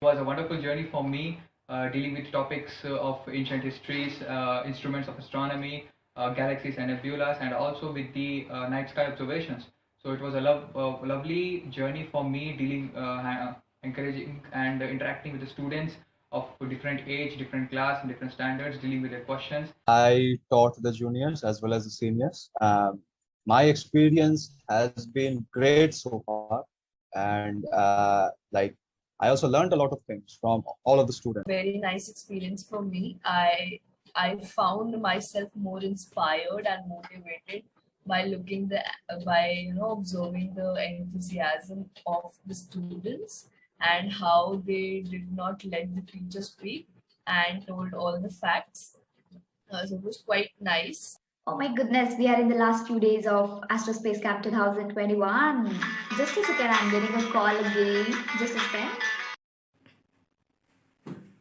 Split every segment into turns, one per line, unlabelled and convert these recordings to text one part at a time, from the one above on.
It was a wonderful journey for me, dealing with topics of ancient histories, instruments of astronomy, galaxies and nebulas, and also with the night sky observations. So it was a lovely journey for me, dealing, encouraging and interacting with the students of different age, different class, and different standards, dealing with their questions.
I taught the juniors as well as the seniors. My experience has been great so far, and I also learned a lot of things from all of the students.
Very nice experience for me. I found myself more inspired and motivated by looking the by observing the enthusiasm of the students and how they did not let the teacher speak and told all the facts. So it was quite nice.
Oh my goodness, we are in the last few days of Astrospace Camp 2021. Just a second, I'm getting a call again. Just a second.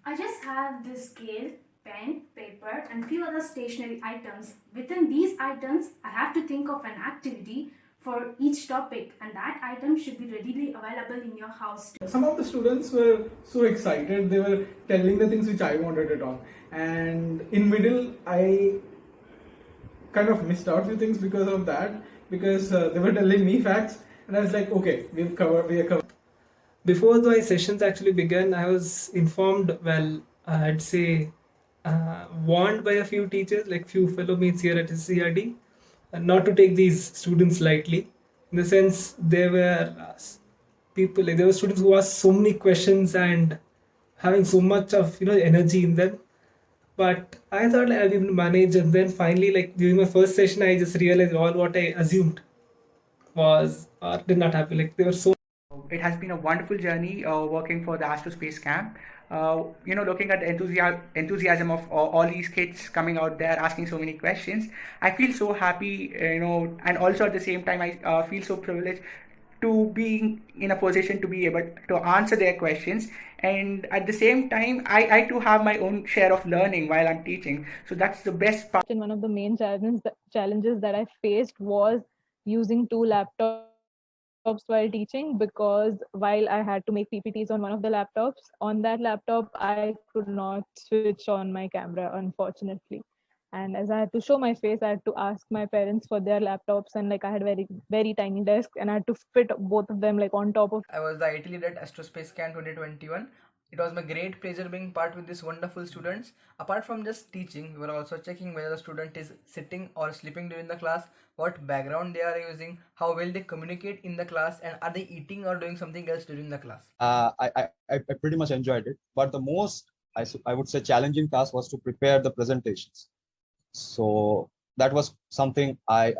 I just have this scale, pen, paper, and few other stationery items. Within these items, I have to think of an activity for each topic, and that item should be readily available in your house too.
Some of the students were so excited, they were telling the things which I wanted to talk, and in middle I kind of missed out few things because of that, because they were telling me facts, and I was like, okay, we are covered.
Before the sessions actually began, I was informed, well, I'd say warned by a few teachers, like few fellow mates here at CRD, not to take these students lightly. In the sense, there were people, like there were students who asked so many questions and having so much of energy in them. But I thought like, I'll be able to manage, and then finally, like during my first session, I just realized all what I assumed was did not happen. Like they were so.
It has been a wonderful journey working for the Astrospace Camp. Looking at the enthusiasm of all these kids coming out there asking so many questions, I feel so happy, and also at the same time, I feel so privileged to be in a position to be able to answer their questions. And at the same time, I too have my own share of learning while I'm teaching. So that's the best part.
And one of the main challenges that I faced was using two laptops while teaching, because while I had to make PPTs on one of the laptops, on that laptop I could not switch on my camera, unfortunately. And as I had to show my face, I had to ask my parents for their laptops, and like I had very tiny desk, and I had to fit both of them like on top of.
I was the IT lead at Astrospace Camp 2021. It was my great pleasure being part with these wonderful students. Apart from just teaching, we were also checking whether the student is sitting or sleeping during the class, what background they are using, how well they communicate in the class, and are they eating or doing something else during the class.
I pretty much enjoyed it, but the most I would say challenging task was to prepare the presentations. So that was something I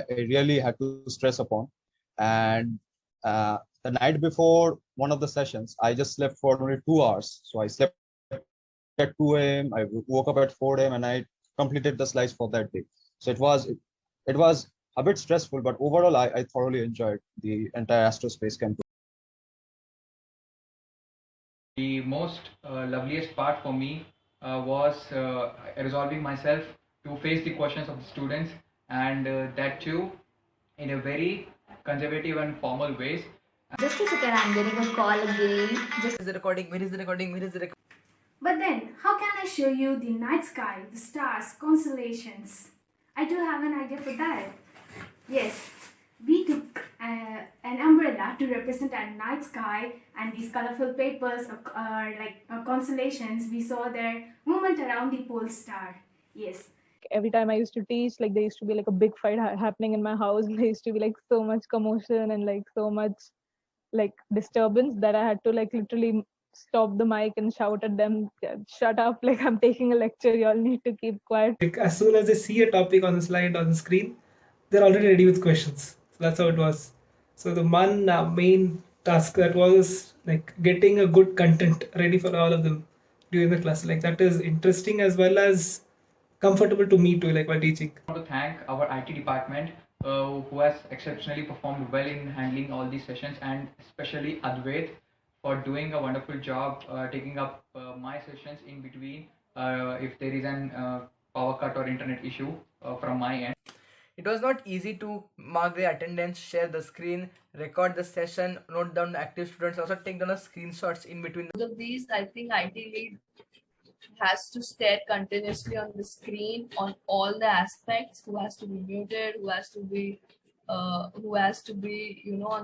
really had to stress upon. And the night before one of the sessions, I just slept for only 2 hours. So I slept at 2 a.m. I woke up at 4 a.m. and I completed the slides for that day. So it was a bit stressful, but overall I thoroughly enjoyed the entire Astrospace Camp.
The most loveliest part for me was resolving myself to face the questions of the students, and that too in a very conservative and formal ways.
Just a second, I'm getting a call again.
Where is the recording? Where is the recording? Where is the recording?
But then, how can I show you the night sky, the stars, constellations? I do have an idea for that. Yes, we took an umbrella to represent our night sky, and these colorful papers like constellations, we saw their movement around the pole star. Yes.
Every time I used to teach, like there used to be like a big fight happening in my house. There used to be like so much commotion and like so much like disturbance that I had to like literally stop the mic and shout at them, shut up, like I'm taking a lecture, you all need to keep quiet.
Like as soon as they see a topic on the slide on the screen, they're already ready with questions. So that's how it was. So the one main task that was like getting a good content ready for all of them during the class. Like that is interesting as well as comfortable to me too, like while teaching.
I want to thank our IT department who has exceptionally performed well in handling all these sessions, and especially Advait for doing a wonderful job taking up my sessions in between if there is an power cut or internet issue from my end.
It was not easy to mark the attendance, share the screen, record the session, note down the active students, also take down the screenshots in between.
Of these, I think IT lead has to stare continuously on the screen on all the aspects. Who has to be muted? Who has to be on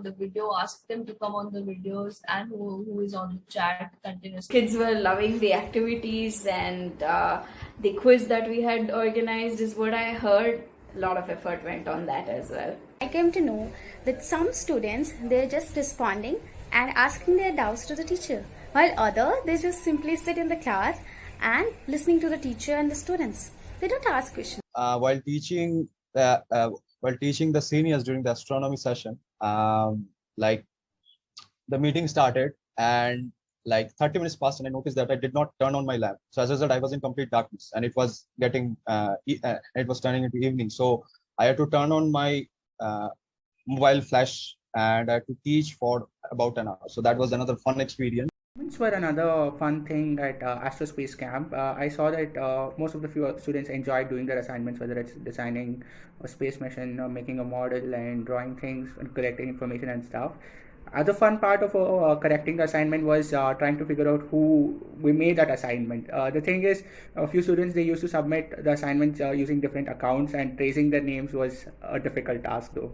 the video, ask them to come on the videos, and who is on the chat continuously.
Kids were loving the activities, and the quiz that we had organized is what I heard. A lot of effort went on that as well.
I came to know that some students, they're just responding and asking their doubts to the teacher, while other, they just simply sit in the class and listening to the teacher and the students. They don't ask questions.
While teaching the seniors during the astronomy session, like the meeting started and like 30 minutes passed and I noticed that I did not turn on my lamp. So as a result, I was in complete darkness and it was getting, it was turning into evening. So I had to turn on my mobile flash and I had to teach for about an hour. So that was another fun experience.
Assignments were another fun thing at Astrospace Camp. I saw that most of the few students enjoyed doing their assignments, whether it's designing a space mission or making a model and drawing things and collecting information and stuff. Other fun part of correcting the assignment was trying to figure out who we made that assignment. The thing is, a few students, they used to submit the assignments using different accounts, and tracing their names was a difficult task though.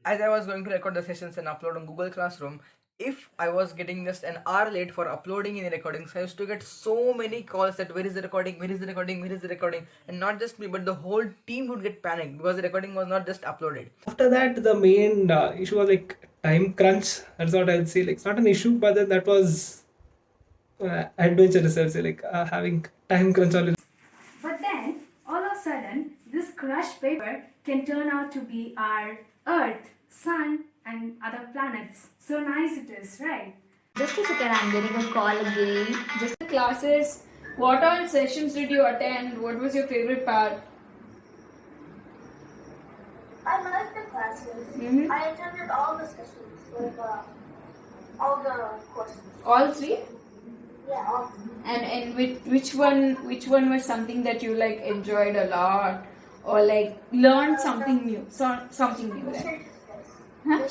As I was going to record the sessions and upload on Google Classroom, if I was getting just an hour late for uploading any recordings, I used to get so many calls that where is the recording, where is the recording, where is the recording, and not just me but the whole team would get panicked because the recording was not just uploaded.
After that, the main issue was like time crunch. That's what I'd say. Like, it's not an issue, but then that was adventurous. I'd say, like having time crunch always.
But then, all of a sudden, this crushed paper can turn out to be our Earth, Sun, and other planets. So nice it is, right?
Just a second, I'm getting a call again. Just
Classes, what all sessions did you attend? What was your favorite part?
I liked the classes. I attended all the sessions, like all the courses.
All three?
Yeah, all.
And which one was something that you like enjoyed a lot, or like learned something new? Something new. Like. Huh?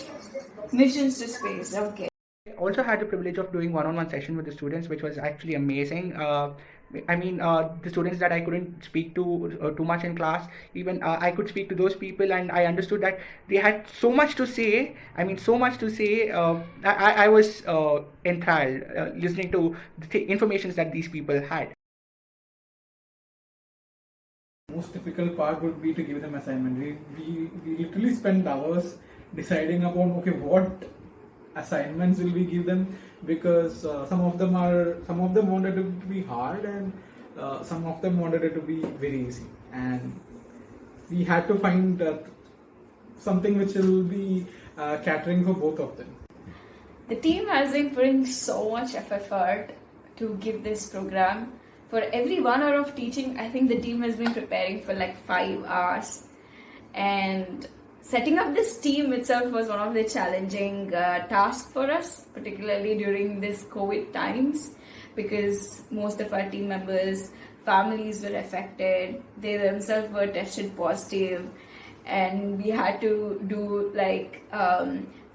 Missions to space. Okay.
I also had the privilege of doing one-on-one session with the students, which was actually amazing. The students that I couldn't speak to too much in class, even I could speak to those people, and I understood that they had so much to say. I was enthralled listening to the information that these people had.
Most difficult part would be to give them assignment. We literally spent hours deciding upon what assignments will we give them, because some of them wanted to be hard and some of them wanted it to be very easy, and we had to find something which will be catering for both of them.
The team has been putting so much effort to give this program. For every 1 hour of teaching, I think the team has been preparing for like 5 hours, and setting up this team itself was one of the challenging tasks for us, particularly during this COVID times, because most of our team members' families were affected. They themselves were tested positive, and we had to do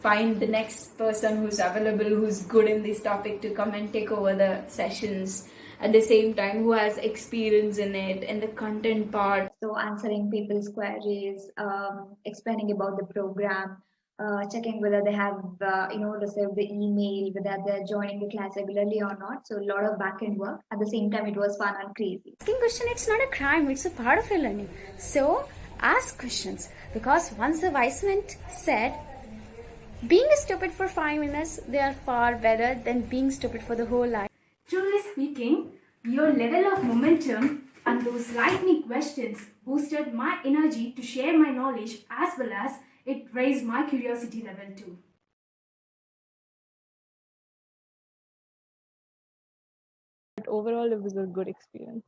find the next person who's available, who's good in this topic, to come and take over the sessions. At the same time, who has experience in it and the content part.
So answering people's queries, explaining about the program, checking whether they have received the email, whether they're joining the class regularly or not. So a lot of back-end work. At the same time, it was fun and crazy.
Asking question, it's not a crime, it's a part of your learning. So ask questions, because once the wise man said, being stupid for 5 minutes, they are far better than being stupid for the whole life.
Truly speaking, your level of momentum and those lightning questions boosted my energy to share my knowledge, as well as it raised my curiosity level too.
But overall, it was a good experience.